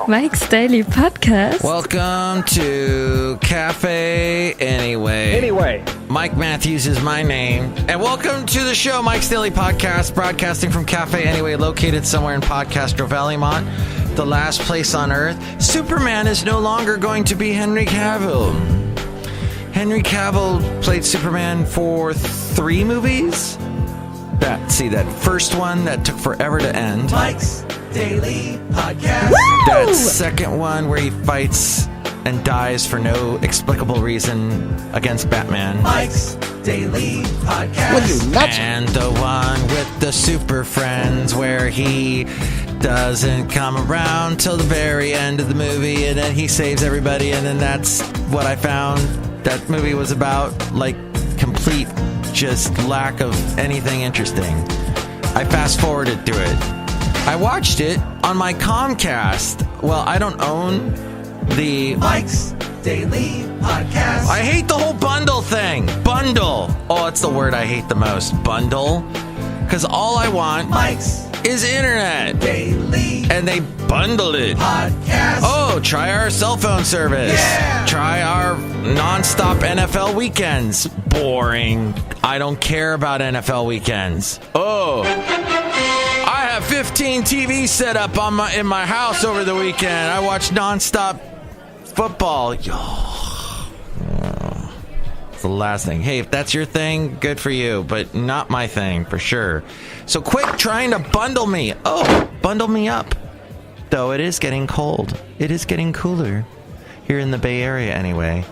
Mike's Daily Podcast. Welcome to Cafe Anyway. Mike Matthews is my name. And welcome to the show, Mike's Daily Podcast, broadcasting from Cafe Anyway, located somewhere in Podcastro Valleymont, the last place on Earth. Superman is no longer going to be Henry Cavill. Henry Cavill played Superman for 3 movies. That first one that took forever to end. Mike's Daily Podcast. Woo! That second one where he fights and dies for no explicable reason against Batman. Mike's Daily Podcast. What are you, nuts? And the one with the Super Friends where he doesn't come around till the very end of the movie and then he saves everybody, and then that's what I found that movie was about. Like, complete just lack of anything interesting. I fast forwarded through it. I watched it on my Comcast. Well, I don't own the Mike's Daily Podcast. I hate the whole bundle thing. Bundle. Oh, it's the word I hate the most. Bundle. Because all I want Mike's is internet. Daily And they bundled it. Podcast. Oh, try our cell phone service. Yeah. Try our nonstop NFL weekends. Boring. I don't care about NFL weekends. Oh, I have 15 TVs set up in my house over the weekend. I watch nonstop football. It's the last thing. Hey, if that's your thing, good for you, but not my thing for sure. So quit trying to bundle me. Oh, bundle me up. Though it is getting cold. It is getting cooler here in the Bay Area anyway.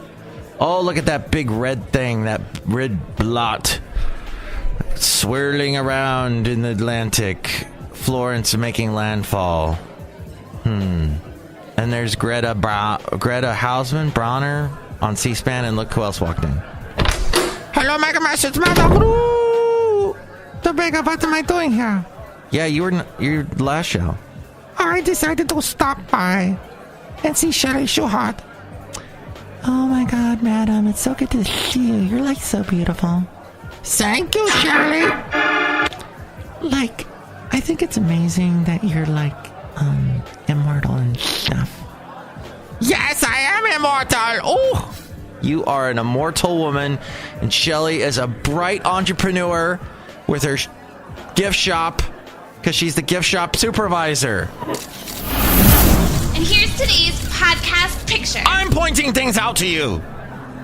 Oh, look at that big red thing, that red blot swirling around in the Atlantic. Florence making landfall. And there's Greta Hausman, Bronner on C-SPAN, and look who else walked in. Hello, Mega Master, it's Mother. What am I doing here? Yeah, you were your last show. I decided to stop by and see Chely Shoehart. Oh my God, madam, it's so good to see you. You're like so beautiful. Thank you, Chely. Like, I think it's amazing that you're like, immortal and stuff. Yes, I am immortal. Oh, You are an immortal woman, and Chely is a bright entrepreneur with her gift shop, because she's the gift shop supervisor. And here's today's podcast picture. I'm pointing things out to you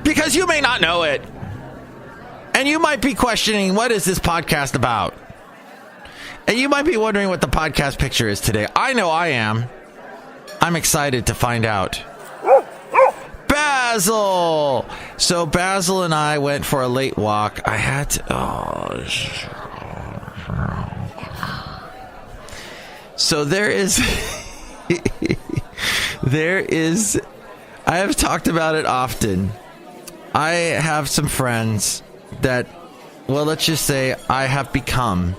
because you may not know it. And you might be questioning, what is this podcast about? And you might be wondering what the podcast picture is today. I know I am. I'm excited to find out. Basil! So Basil and I went for a late walk. I had to... So there is... I have talked about it often. I have some friends that, well, let's just say I have become,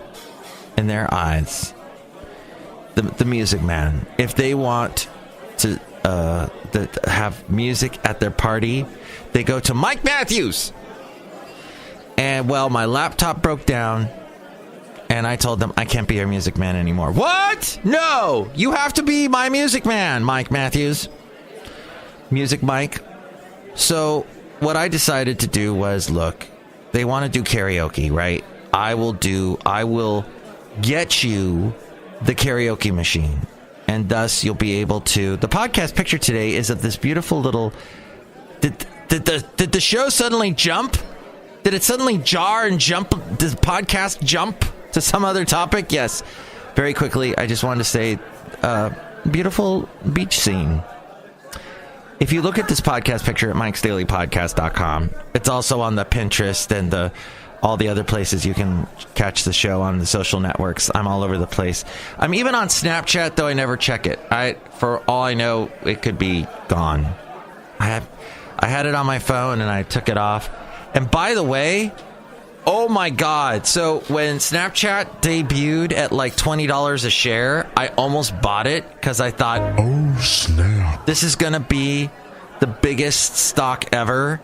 in their eyes, the music man. If they want to have music at their party, they go to Mike Matthews. And, well, my laptop broke down, and I told them I can't be your music man anymore. What? No! You have to be my music man, Mike Matthews. Music Mike. So what I decided to do was, look, they want to do karaoke, right? I will get you the karaoke machine. And thus you'll be able to... The podcast picture today is of this beautiful little... Did the show suddenly jump? Did it suddenly jar and jump? Did the podcast jump to some other topic? Yes. Very quickly, I just wanted to say, beautiful beach scene. If you look at this podcast picture at MIKEs-DAILY-PODCAST-1703-Bundle, it's also on the Pinterest and all the other places you can catch the show on the social networks. I'm all over the place. I'm even on Snapchat, though I never check it. For all I know, it could be gone. I had it on my phone and I took it off. And by the way, oh my God. So when Snapchat debuted at like $20 a share, I almost bought it because I thought, oh snap, this is going to be the biggest stock ever.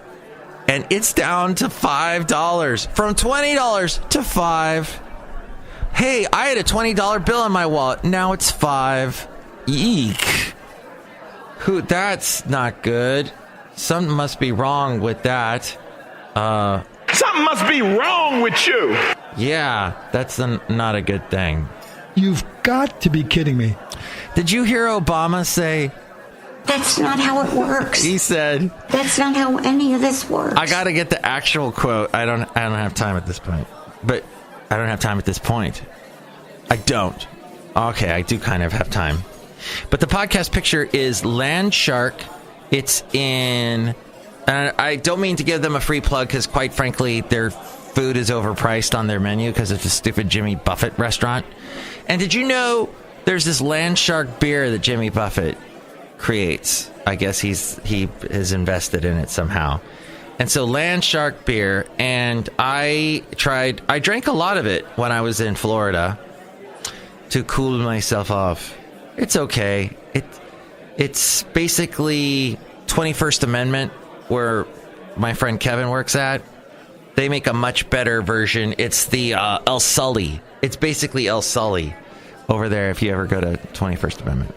And it's down to $5 from $20 to $5. Hey, I had a $20 bill in my wallet. Now it's $5. Eek. Who? That's not good. Something must be wrong with that. Something must be wrong with you. Yeah, that's not a good thing. You've got to be kidding me. Did you hear Obama say? That's not how it works. He said, that's not how any of this works. I got to get the actual quote. I don't have time at this point. But I don't have time at this point. I don't. Okay, I do kind of have time. But the podcast picture is Land Shark. It's in... I don't mean to give them a free plug because, quite frankly, their food is overpriced on their menu because it's a stupid Jimmy Buffett restaurant. And did you know there's this Land Shark beer that Jimmy Buffett creates? I guess he is invested in it somehow. And so Land Shark beer, and I drank a lot of it when I was in Florida to cool myself off. It's okay. It's basically 21st Amendment, where my friend Kevin works at. They make a much better version. It's the El Sully. It's basically El Sully over there if you ever go to 21st Amendment.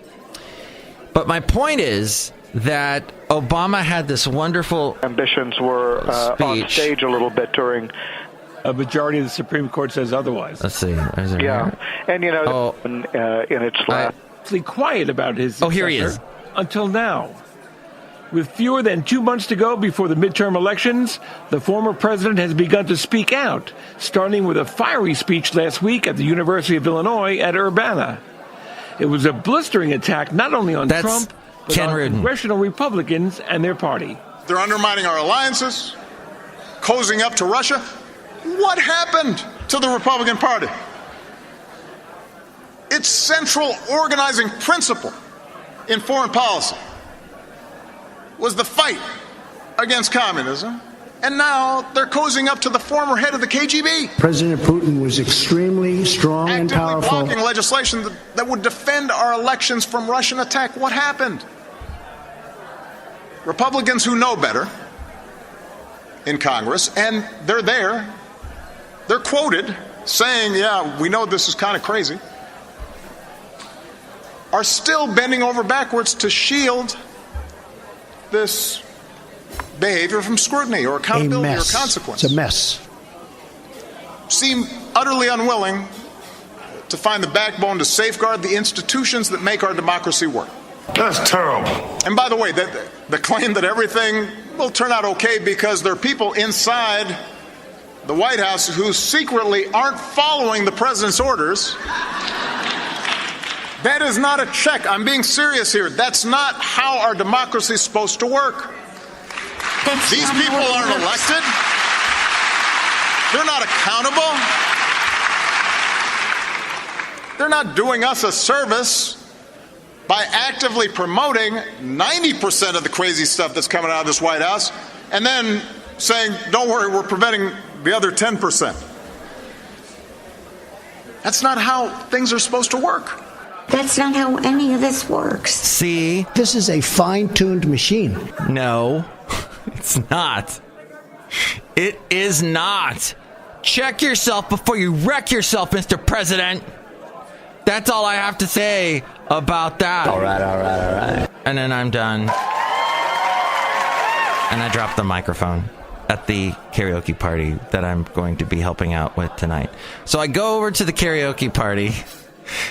But my point is that Obama had this wonderful Ambitions were on stage a little bit during. A majority of the Supreme Court says otherwise. Let's see. Yeah, and you know, in its last, quiet about his successor, here he is. Until now. With fewer than 2 months to go before the midterm elections, the former president has begun to speak out, starting with a fiery speech last week at the University of Illinois at Urbana. It was a blistering attack not only on Trump, but on congressional Republicans and their party. They're undermining our alliances, cozying up to Russia. What happened to the Republican Party? Its central organizing principle in foreign policy was the fight against communism, and now they're cozying up to the former head of the KGB. President Putin was extremely strong and powerful. Actively blocking legislation that would defend our elections from Russian attack. What happened? Republicans who know better in Congress, and they're there, they're quoted saying, yeah, we know this is kind of crazy, are still bending over backwards to shield this behavior from scrutiny or accountability or consequence. It's a mess. Seem utterly unwilling to find the backbone to safeguard the institutions that make our democracy work. That's terrible. And by the way, the claim that everything will turn out okay because there are people inside the White House who secretly aren't following the president's orders, that is not a check. I'm being serious here. That's not how our democracy is supposed to work. These people aren't elected. They're not accountable. They're not doing us a service by actively promoting 90% of the crazy stuff that's coming out of this White House and then saying, don't worry, we're preventing the other 10%. That's not how things are supposed to work. That's not how any of this works. See? This is a fine-tuned machine. No, it's not. It is not. Check yourself before you wreck yourself, Mr. President. That's all I have to say about that. All right. And then I'm done. And I dropped the microphone at the karaoke party that I'm going to be helping out with tonight. So I go over to the karaoke party.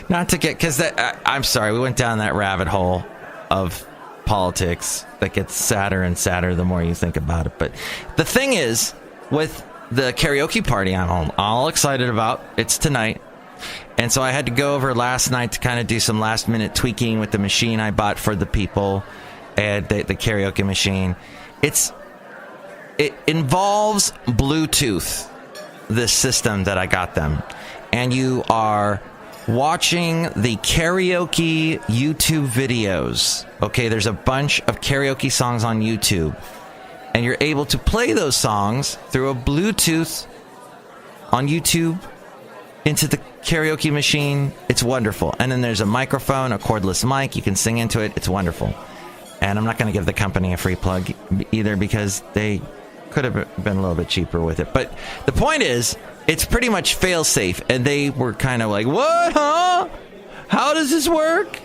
Not to get, because I'm sorry, we went down that rabbit hole of politics that gets sadder and sadder the more you think about it. But the thing is, with the karaoke party I'm all excited about, it's tonight. And so I had to go over last night to kind of do some last minute tweaking with the machine I bought for the people and the karaoke machine. It involves Bluetooth, this system that I got them. And you are watching the karaoke YouTube videos. Okay, there's a bunch of karaoke songs on YouTube, and you're able to play those songs through a Bluetooth on YouTube into the karaoke machine. It's wonderful. And then there's a microphone, a cordless mic. You can sing into it. It's wonderful. And I'm not going to give the company a free plug either because they could have been a little bit cheaper with it. But the point is, it's pretty much fail-safe, and they were kind of like, what, huh? How does this work?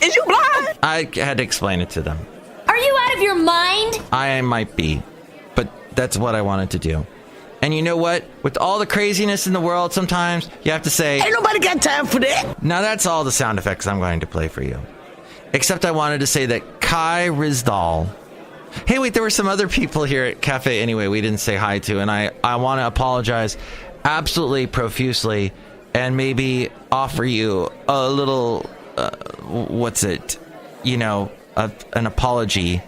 Is you blind? I had to explain it to them. Are you out of your mind? I might be, but that's what I wanted to do. And you know what? With all the craziness in the world, sometimes you have to say... Ain't nobody got time for that. Now that's all the sound effects I'm going to play for you. Except I wanted to say that Kai Rizdal... Hey, wait, there were some other people here at Cafe Anyway we didn't say hi to, and I want to apologize absolutely profusely and maybe offer you a little... an apology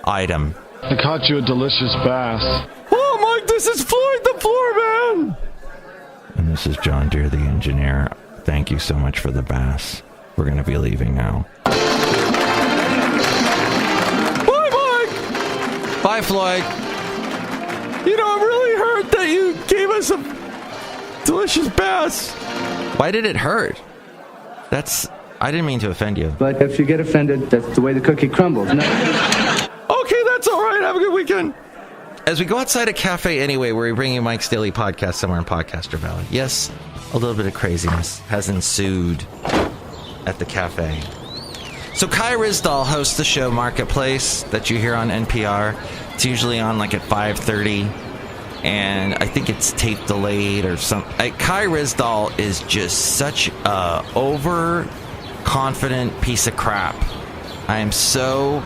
item. I caught you a delicious bass. Oh, Mike, this is Floyd the Floorman! And this is John Deere, the engineer. Thank you so much for the bass. We're going to be leaving now. Bye, Mike! Bye, Floyd. You know, I'm really hurt that you gave us a delicious bass. Why did it hurt? I didn't mean to offend you. But if you get offended, that's the way the cookie crumbles. No. Okay, that's all right. Have a good weekend. As we go outside a Cafe Anyway, where we bring you Mike's Daily Podcast somewhere in Podcaster Valley. Yes, a little bit of craziness has ensued at the cafe. So Kai Rizdal hosts the show Marketplace that you hear on NPR. It's usually on like at 5:30, and I think it's tape delayed or something. Kai Rizdal is just such a overconfident piece of crap. I am so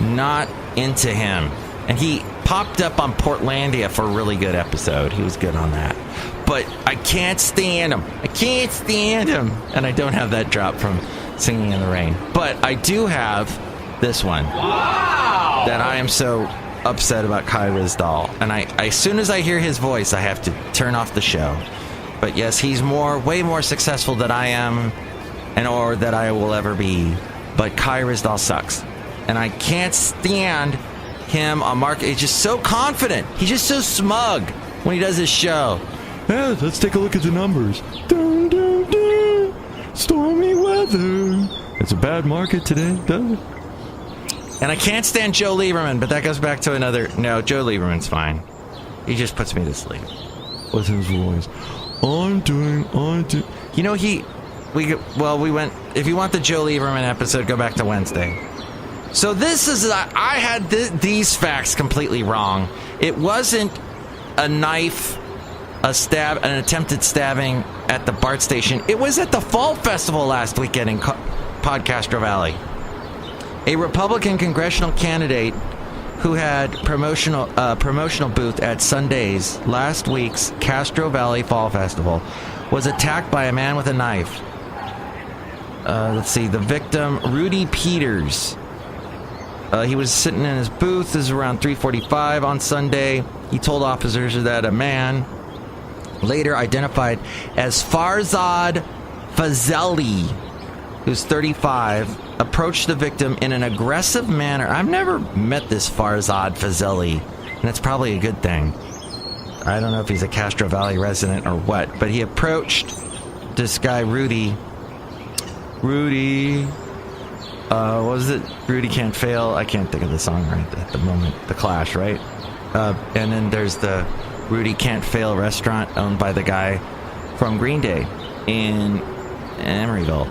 not into him. And he popped up on Portlandia for a really good episode. He was good on that. But I can't stand him. And I don't have that drop from Singing in the Rain. But I do have this one. Wow! That I am so upset about Kai Rizdal. And as soon as I hear his voice, I have to turn off the show. But yes, he's way more successful than I am, or that I will ever be. But Kai Rizdal sucks. And I can't stand him on Mark. He's just so confident. He's just so smug when he does his show. Yeah, let's take a look at the numbers. Dun, dun, dun. Stormy weather. It's a bad market today, doesn't it? And I can't stand Joe Lieberman, but that goes back to another... No, Joe Lieberman's fine. He just puts me to sleep. What's his voice? I'm doing... You know, we went... If you want the Joe Lieberman episode, go back to Wednesday. So this is... I had these facts completely wrong. It wasn't a knife, an attempted stabbing at the BART station. It was at the Fall Festival last weekend in Podcastro Valley. A Republican congressional candidate who had promotional booth at Sunday's last week's Castro Valley Fall Festival was attacked by a man with a knife. Let's see, the victim, Rudy Peters. He was sitting in his booth. This is around 3:45 on Sunday. He told officers that a man, later identified as Farzad Fazeli, who's 35, approached the victim in an aggressive manner. I've never met this Farzad Fazeli, and that's probably a good thing. I don't know if he's a Castro Valley resident or what, but he approached this guy, Rudy. What was it? Rudy Can't Fail. I can't think of the song right at the moment. The Clash, right? And then there's the Rudy Can't Fail restaurant owned by the guy from Green Day in Emeryville.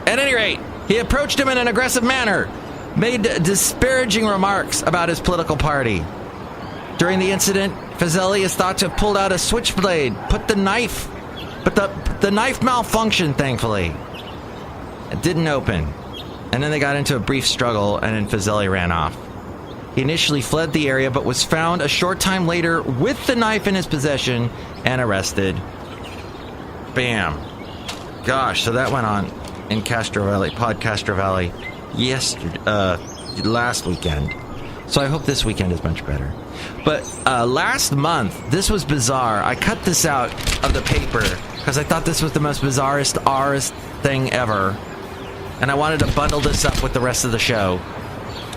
At any rate, he approached him in an aggressive manner, made disparaging remarks about his political party. During the incident, Fazeli is thought to have pulled out a switchblade, but the knife malfunctioned, thankfully. It didn't open. And then they got into a brief struggle, and then Fazeli ran off. He initially fled the area, but was found a short time later with the knife in his possession and arrested. Bam. Gosh, so that went on in Podcastro Valley last weekend. So I hope this weekend is much better. But last month, this was bizarre. I cut this out of the paper because I thought this was the most bizarrest thing ever. And I wanted to bundle this up with the rest of the show.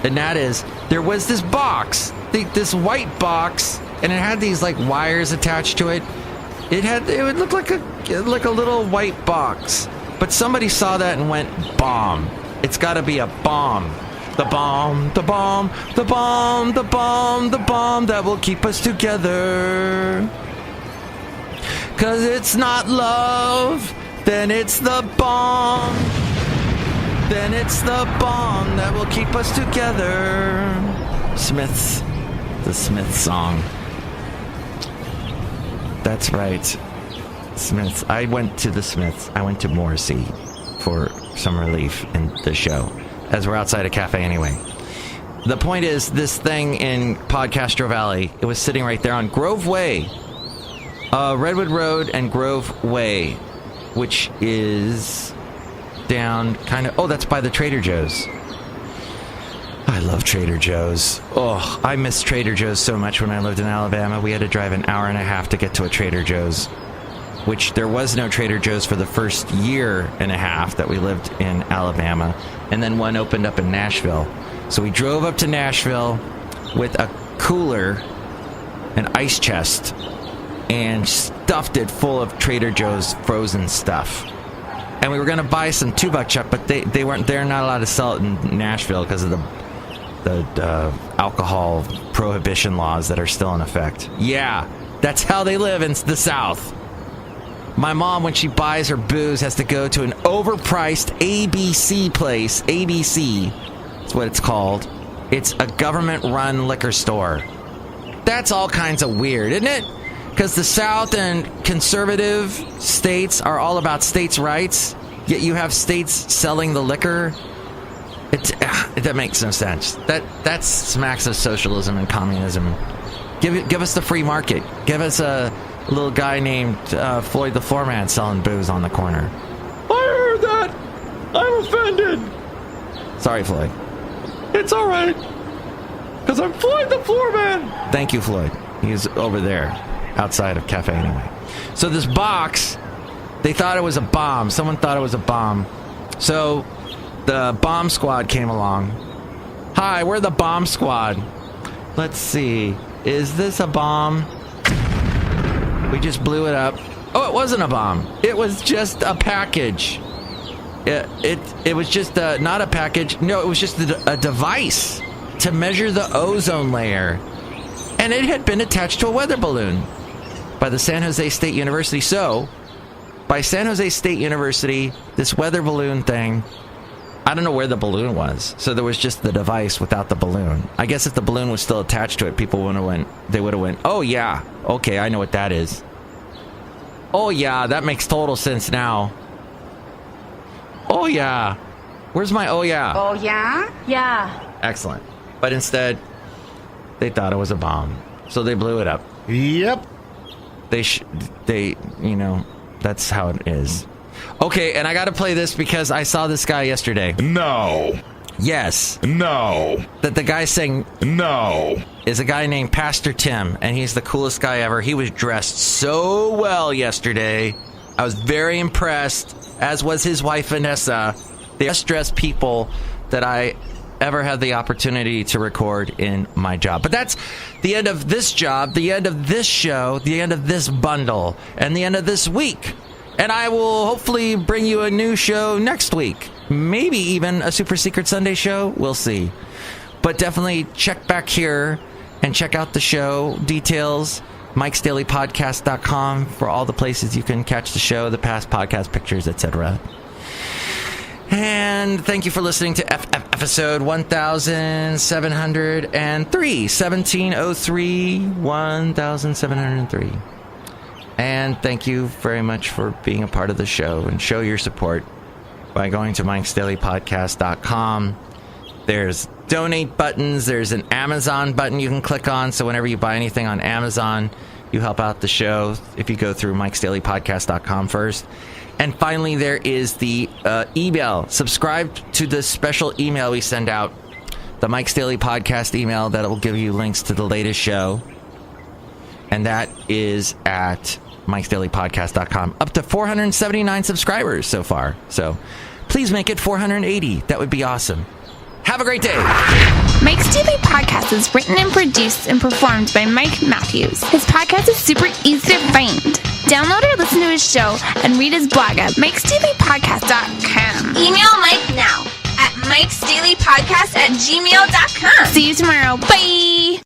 And that is, there was this box, this white box, and it had these like wires attached to it. It would look like a little white box. But somebody saw that and went, bomb. It's got to be a bomb. The bomb, the bomb, the bomb, the bomb, the bomb that will keep us together. 'Cause it's not love, then it's the bomb. then it's the bond that will keep us together. The Smiths song. That's right. Smiths. I went to the Smiths. I went to Morrissey for some relief in the show, as we're outside a cafe anyway. The point is, this thing in Podcastro Valley, it was sitting right there on Grove Way. Redwood Road and Grove Way, which is down kind of... Oh, that's by the Trader Joe's. I love Trader Joe's. Oh, I miss Trader Joe's so much when I lived in Alabama. We had to drive an hour and a half to get to a Trader Joe's, which there was no Trader Joe's for the first year and a half that we lived in Alabama. And then one opened up in Nashville. So we drove up to Nashville with a cooler, an ice chest, and stuffed it full of Trader Joe's frozen stuff. And we were going to buy some $2 chuck, but they're not allowed to sell it in Nashville because of the alcohol prohibition laws that are still in effect. Yeah, that's how they live in the South. My mom, when she buys her booze, has to go to an overpriced ABC place. ABC, that's what it's called. It's a government-run liquor store. That's all kinds of weird, isn't it? Because the South and conservative states are all about states' rights, yet you have states selling the liquor. That makes no sense. That smacks of socialism and communism. Give us the free market. Give us a little guy named Floyd the Floorman selling booze on the corner. I heard that. I'm offended. Sorry, Floyd. It's all right. Because I'm Floyd the Floorman. Thank you, Floyd. He's over there, outside of cafe anyway. So this box, they thought it was a bomb. Someone thought it was a bomb. So the bomb squad came along. Hi, we're the bomb squad. Let's see. Is this a bomb? We just blew it up. Oh, it wasn't a bomb. It was just a package. It was just not a package. No, it was just a device to measure the ozone layer. And it had been attached to a weather balloon by the San Jose State University. So, by San Jose State University, this weather balloon thing, I don't know where the balloon was. So there was just the device without the balloon. I guess if the balloon was still attached to it, people would have went, oh yeah, okay, I know what that is. Oh yeah, that makes total sense now. Oh yeah. Where's my oh yeah? Oh yeah? Yeah. Excellent. But instead, they thought it was a bomb. So they blew it up. Yep. They, that's how it is. Okay, and I gotta play this because I saw this guy yesterday. No. Yes. No. That the guy saying no is a guy named Pastor Tim, and he's the coolest guy ever. He was dressed so well yesterday. I was very impressed, as was his wife, Vanessa. The best dressed people that I ever had the opportunity to record in my job. But that's the end of this job, the end of this show, the end of this bundle, and the end of this week. And I will hopefully bring you a new show next week. Maybe even a Super Secret Sunday show. We'll see. But definitely check back here and check out the show details. MIKEs-DAILY-PODCAST.com for all the places you can catch the show, the past podcast pictures, etc. And thank you for listening to episode 1703, 1703. And thank you very much for being a part of the show, and show your support by going to MIKEs-DAILY-PODCAST.com. There's donate buttons. There's an Amazon button you can click on. So whenever you buy anything on Amazon, you help out the show if you go through MIKEs-DAILY-PODCAST.com first. And finally, there is the email. Subscribe to the special email we send out, the Mike's Daily Podcast email that will give you links to the latest show. And that is at MIKEs-DAILY-PODCAST.com. Up to 479 subscribers so far. So please make it 480. That would be awesome. Have a great day. Mike's Daily Podcast is written and produced and performed by Mike Matthews. His podcast is super easy to find. Download or listen to his show and read his blog at MIKES-DAILY-PODCAST.com. Email Mike now at MIKES-DAILY-PODCAST@gmail.com. See you tomorrow. Bye.